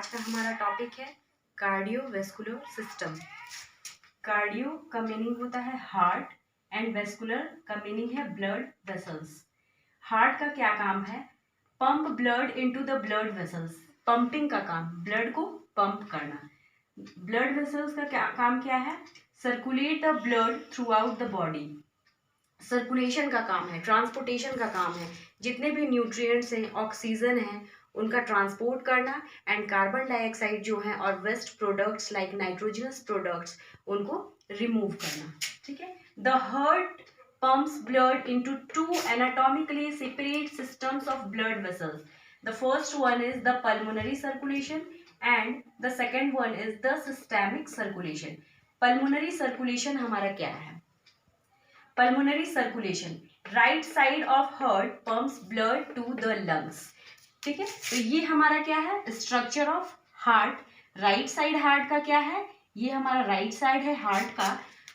आज का हमारा टॉपिक है कार्डियोवैस्कुलर सिस्टम। कार्डियो का मीनिंग होता है हार्ट एंड वेस्कुलर का मीनिंग है ब्लड वेसल्स। हार्ट का क्या काम है? Pump blood into the blood vessels. Pumping का काम, ब्लड को पंप करना। ब्लड वेसल्स का क्या काम क्या है? Circulate the blood through out the body. Circulation का काम है, ट्रांसपोर्टेशन का काम है। जितने भी न्यूट्रिएंट्स हैं, ऑक्सीजन है, उनका ट्रांसपोर्ट करना एंड कार्बन डाइऑक्साइड जो है और waste products like nitrogenous products उनको रिमूव करना। ठीक है। The heart pumps blood into two anatomically separate systems of blood vessels. The first one is the pulmonary circulation and the second one is the systemic circulation. Pulmonary circulation हमारा क्या है? Pulmonary circulation, right side of heart pumps blood to the lungs. ठीक है, तो ये हमारा क्या है? Structure of heart. Right side heart का क्या है? ये हमारा राइट साइड है हार्ट का।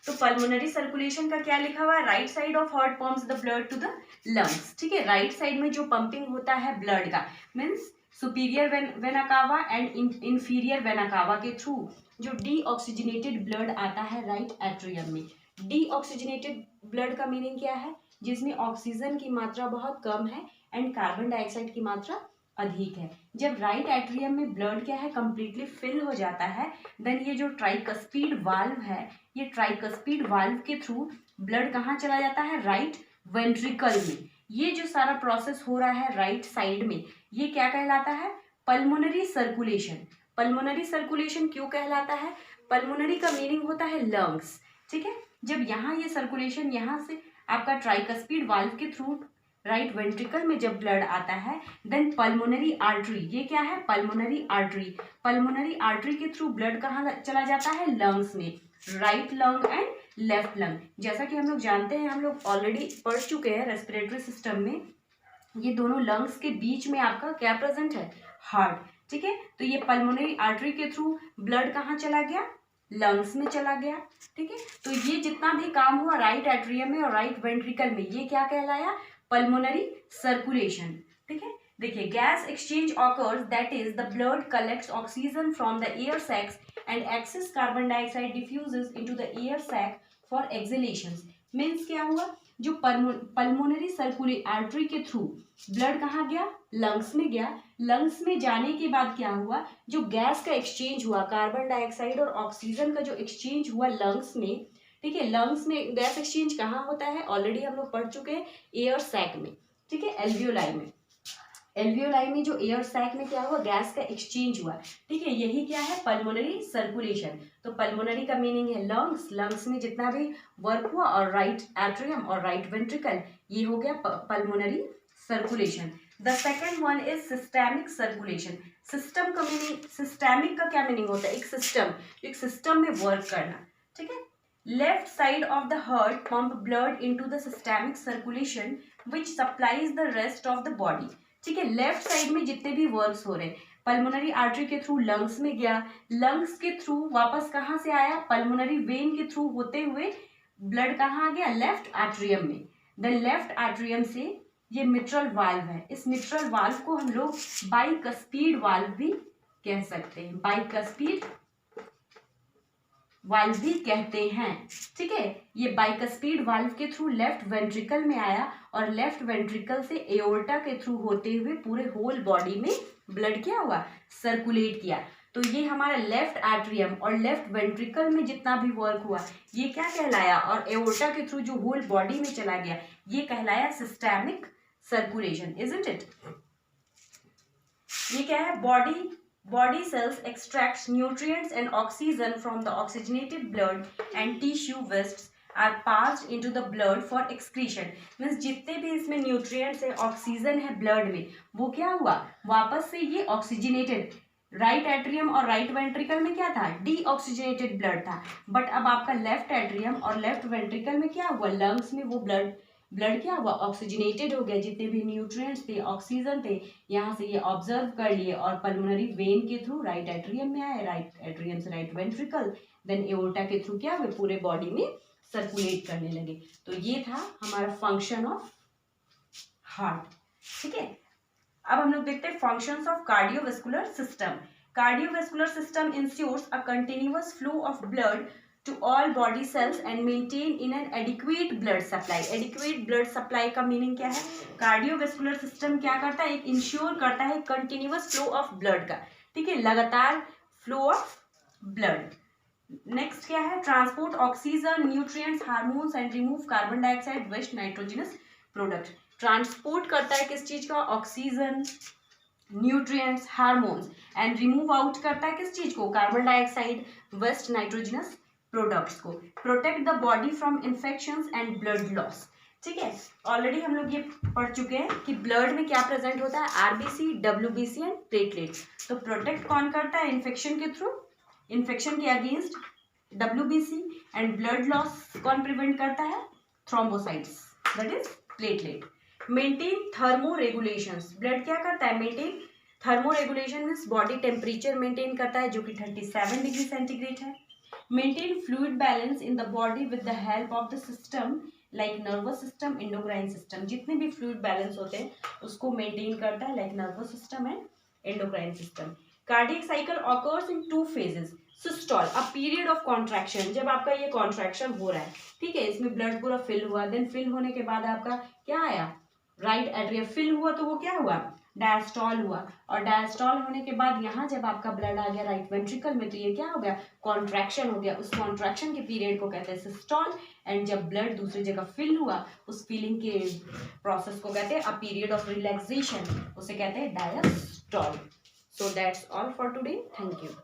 तो पल्मोनरी सर्कुलेशन का क्या लिखा हुआ है? Right side of heart pumps the blood to the lungs. ठीक है, राइट साइड में जो पंपिंग होता है ब्लड का means superior vena cava and inferior vena cava के थ्रू जो डीऑक्सीजनेटेड ब्लड आता है राइट एट्रियम में। डीऑक्सीजनेटेड ब्लड का मीनिंग क्या है? जिसमें ऑक्सीजन की मात्रा बहुत कम है एंड कार्बन डाइऑक्साइड की मात्रा अधिक है। जब राइट एट्रियम में ब्लड क्या है कंप्लीटली फिल हो जाता है, देन ये जो ट्राइकस्पीड वाल्व है, ये ट्राइकस्पीड वाल्व के थ्रू ब्लड कहाँ चला जाता है? राइट वेंट्रिकल में। ये जो सारा प्रोसेस हो रहा है राइट साइड में, ये क्या कहलाता है? Pulmonary circulation. पल्मोनरी सर्कुलेशन क्यों कहलाता है? पल्मोनरी का मीनिंग होता है लंग्स। ठीक है, जब यहाँ ये सर्कुलेशन यहाँ से आपका ट्राइकस्पीड वाल्व के थ्रू राइट वेंट्रिकल में जब ब्लड आता है, देन पल्मोनरी आर्टरी, ये क्या है? Pulmonary artery. पल्मोनरी आर्टरी के थ्रू ब्लड कहाँ चला जाता है? लंग्स में, right lung and left lung. जैसा कि हम लोग जानते हैं, हम लोग ऑलरेडी पढ़ चुके हैं रेस्पिरेटरी सिस्टम में, ये दोनों लंग्स के बीच में आपका क्या प्रेजेंट है? हार्ट। ठीक है, तो ये पल्मोनरी आर्टरी के थ्रू ब्लड कहाँ चला गया? लंग्स में चला गया। ठीक है, तो ये जितना भी काम हुआ राइट एट्रियम में और राइट वेंट्रिकल में, ये क्या कहलाया? Pulmonary circulation. ठीक है, देखिए gas exchange occurs, that is the blood collects oxygen from the air sacs and excess carbon dioxide diffuses into the air sac for exhalation. Means क्या हुआ? जो पल्मोनरी सर्कुलेट आर्टरी के थ्रू ब्लड कहाँ गया? Lungs में गया। Lungs में जाने के बाद क्या हुआ? जो गैस का एक्सचेंज हुआ, कार्बन डाइऑक्साइड और ऑक्सीजन का जो एक्सचेंज हुआ लंग्स में, ठीक है, लंग्स में गैस एक्सचेंज कहाँ होता है? ऑलरेडी हम लोग पढ़ चुके हैं, एयर सैक में। ठीक है, एल्वियोलाई में। एल्वियोलाई में जो एयर सैक में क्या हुआ? गैस का एक्सचेंज हुआ। ठीक है, यही क्या है? Pulmonary circulation. तो पल्मोनरी का मीनिंग है लंग्स। लंग्स में जितना भी वर्क हुआ और राइट एट्रियम और राइट वेंट्रिकल, ये हो गया pulmonary circulation. The second one is systemic circulation. System का मीनिंग, सिस्टेमिक का क्या मीनिंग होता है? एक सिस्टम में वर्क करना। ठीक है, left side of the heart pump blood into the systemic circulation which supplies the rest of the body. ठीक है, लेफ्ट साइड में जितने भी वर्क्स हो रहे हैं, पल्मोनरी आर्टरी के थ्रू लंग्स में गया, लंग्स के थ्रू वापस कहाँ से आया? पल्मोनरी वेन के थ्रू होते हुए ब्लड कहाँ आ गया? लेफ्ट एट्रियम में। द लेफ्ट एट्रियम से ये मिट्रल वाल्व है, इस मिट्रल वाल्व को हम लोग बाइकस्पीड वाल्व भी कह सकते हैं, बाइकस्पीड वाल्व भी कहते हैं। ठीक है, ये बाइकस्पीड वाल्व के थ्रू लेफ्ट वेंट्रिकल में आया और लेफ्ट वेंट्रिकल से एओर्टा के थ्रू होते हुए पूरे होल बॉडी में ब्लड क्या हुआ? सर्कुलेट किया। तो ये हमारा लेफ्ट एट्रियम और लेफ्ट वेंट्रिकल में जितना भी वर्क हुआ, ये क्या कहलाया? और एओर्टा के थ्रू जो होल बॉडी में चला गया, ये कहलाया सिस्टेमिक सर्कुलेशन, इजंट इट? ये क्या है? Body cells extracts nutrients and oxygen from the oxygenated blood and tissue wastes are passed into the blood for excretion. Means जितने भी इसमें न्यूट्रिएंट्स है, ऑक्सीजन है ब्लड में, वो क्या हुआ? वापस से ये ऑक्सीजनेटेड, राइट एट्रियम और राइट वेंट्रिकल में क्या था? डीऑक्सीजनेटेड ब्लड था। बट अब आपका लेफ्ट एट्रियम और लेफ्ट वेंट्रिकल में क्या हुआ? लंग्स में वो ब्लड क्या हुआ? ऑक्सीजनेटेड हो गया। जितने भी न्यूट्रिएंट्स थे, ऑक्सीजन थे, यहाँ से ये ऑब्जर्व कर लिए और पल्मोनरी वेन के थ्रू राइट एट्रियम में आए, राइट एट्रियम से राइट वेंट्रिकल, देन एओर्टा के थ्रू क्या हुए? पूरे बॉडी में सर्कुलेट करने लगे। तो ये था हमारा फंक्शन ऑफ हार्ट। ठीक है, अब हम लोग देखते हैं functions of cardiovascular system. Cardiovascular system ensures a continuous flow of blood to all body cells and maintain in an adequate blood supply. Adequate blood supply का मीनिंग क्या है? कार्डियोवेस्कुलर सिस्टम क्या करता है? एक इंश्योर करता है कंटिन्यूअस फ्लो ऑफ ब्लड का, ठीक है, लगातार फ्लो ऑफ ब्लड. नेक्स्ट क्या है? Transport oxygen, nutrients, hormones and remove carbon dioxide, waste, nitrogenous product. Transport करता है किस चीज का? Oxygen, nutrients, hormones and remove out करता है किस चीज को? Carbon dioxide, waste, nitrogenous products को. Protect the body from infections and blood loss. ठीक है, ऑलरेडी हम लोग ये पढ़ चुके हैं कि ब्लड में क्या प्रेजेंट होता है? RBC, WBC and platelet. तो प्रोटेक्ट कौन करता है? इन्फेक्शन के थ्रू, इन्फेक्शन के against WBC. And blood loss कौन प्रिवेंट करता है? Thrombocytes, that is platelet. Maintain thermo regulations. Blood क्या करता है? Maintain thermo regulation means body temperature maintain करता है जो कि 37 डिग्री सेंटीग्रेड है. Maintain fluid balance in the body with the help of the system like nervous system, endocrine system. जितने भी फ्लूइड बैलेंस होते हैं उसको मेंटेन करता है like nervous system and endocrine system. Cardiac cycle occurs in 2 phases. Systole, a period of contraction. जब आपका ये कॉन्ट्रैक्शन हो रहा है, ठीक है, इसमें ब्लड पूरा फिल हुआ, देन फिल होने के बाद आपका क्या आया? राइट एट्रियम फिल हुआ, तो वो क्या हुआ? डायस्टॉल हुआ. और डायस्टॉल होने के बाद यहाँ जब आपका ब्लड आ गया राइट वेंट्रिकल में, तो ये क्या हो गया? कॉन्ट्रैक्शन हो गया. उस कॉन्ट्रैक्शन के पीरियड को कहते हैं सिस्टोल. एंड जब ब्लड दूसरी जगह फिल हुआ, उस फिलिंग के प्रोसेस को कहते हैं अ पीरियड ऑफ रिलैक्सेशन, उसे कहते हैं diastole. So that's all for today. Thank you.